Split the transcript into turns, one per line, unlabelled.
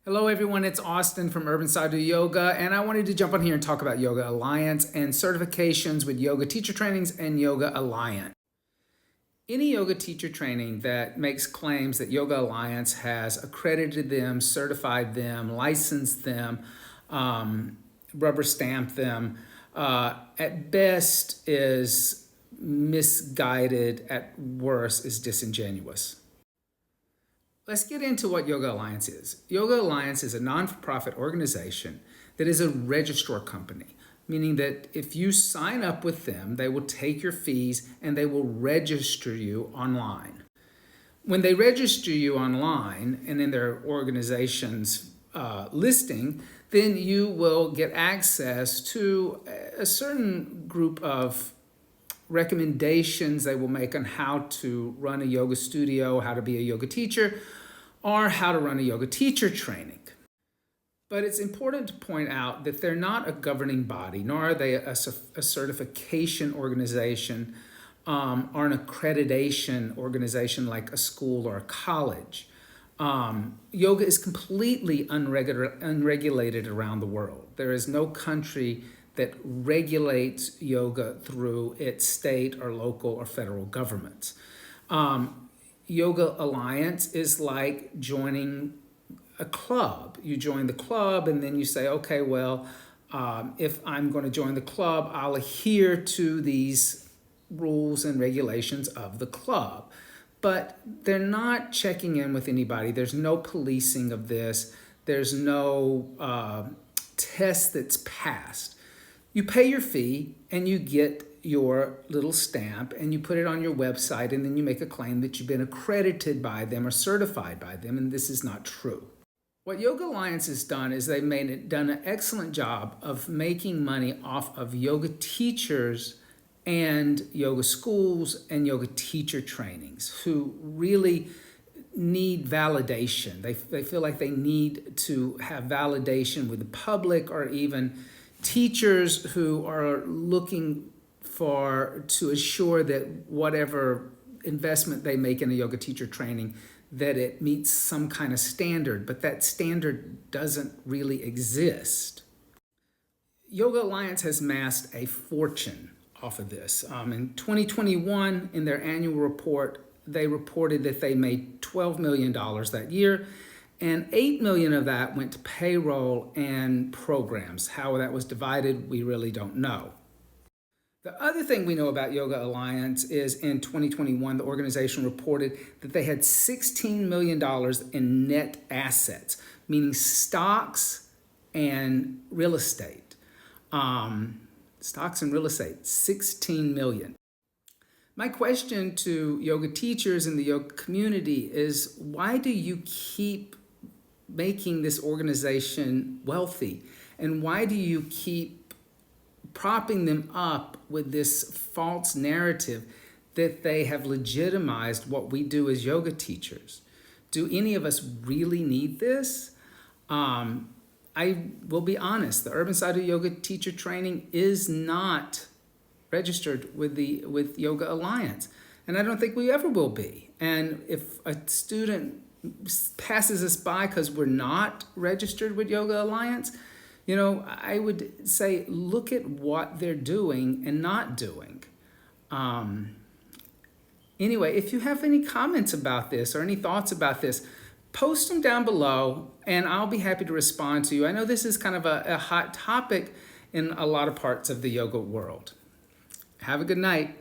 Hello everyone, it's Austin from Urban Sadhu Yoga, and I wanted to jump on here and talk about Yoga Alliance and certifications with Yoga Teacher Trainings and Yoga Alliance. Any yoga teacher training that makes claims that Yoga Alliance has accredited them, certified them, licensed them, rubber stamped them, at best is misguided, at worst is disingenuous. Let's get into what Yoga Alliance is. Yoga Alliance is a non-profit organization that is a registrar company, meaning that if you sign up with them, they will take your fees and they will register you online. When they register you online and in their organization's listing, then you will get access to a certain group of recommendations they will make on how to run a yoga studio, how to be a yoga teacher, or how to run a yoga teacher training. But it's important to point out that they're not a governing body, nor are they a certification organization or an accreditation organization like a school or a college. Yoga is completely unregulated around the world. There is no country that regulates yoga through its state or local or federal governments. Yoga Alliance is like joining a club. You join the club and then you say, okay, well, if I'm going to join the club, I'll adhere to these rules and regulations of the club. But they're not checking in with anybody. There's no policing of this. There's no test that's passed. You pay your fee and you get your little stamp and you put it on your website, and then you make a claim that you've been accredited by them or certified by them, and this is not true. What Yoga Alliance has done is they've done an excellent job of making money off of yoga teachers and yoga schools and yoga teacher trainings who really need validation. They feel like they need to have validation with the public, or even teachers who are looking to assure that whatever investment they make in a yoga teacher training, that it meets some kind of standard, but that standard doesn't really exist. Yoga Alliance has amassed a fortune off of this. In 2021, in their annual report, they reported that they made $12 million that year, and $8 million of that went to payroll and programs. How that was divided, we really don't know. The other thing we know about Yoga Alliance is in 2021, the organization reported that they had $16 million in net assets, meaning stocks and real estate. Stocks and real estate, 16 million. My question to yoga teachers in the yoga community is, why do you keep making this organization wealthy? And why do you keep propping them up with this false narrative that they have legitimized what we do as yoga teachers? Do any of us really need this? I will be honest, the Urban Sadhu Yoga Teacher Training is not registered with Yoga Alliance, and I don't think we ever will be. And if a student passes us by because we're not registered with Yoga Alliance, I would say, look at what they're doing and not doing. Anyway, if you have any comments about this or any thoughts about this, post them down below and I'll be happy to respond to you. I know this is kind of a hot topic in a lot of parts of the yoga world. Have a good night.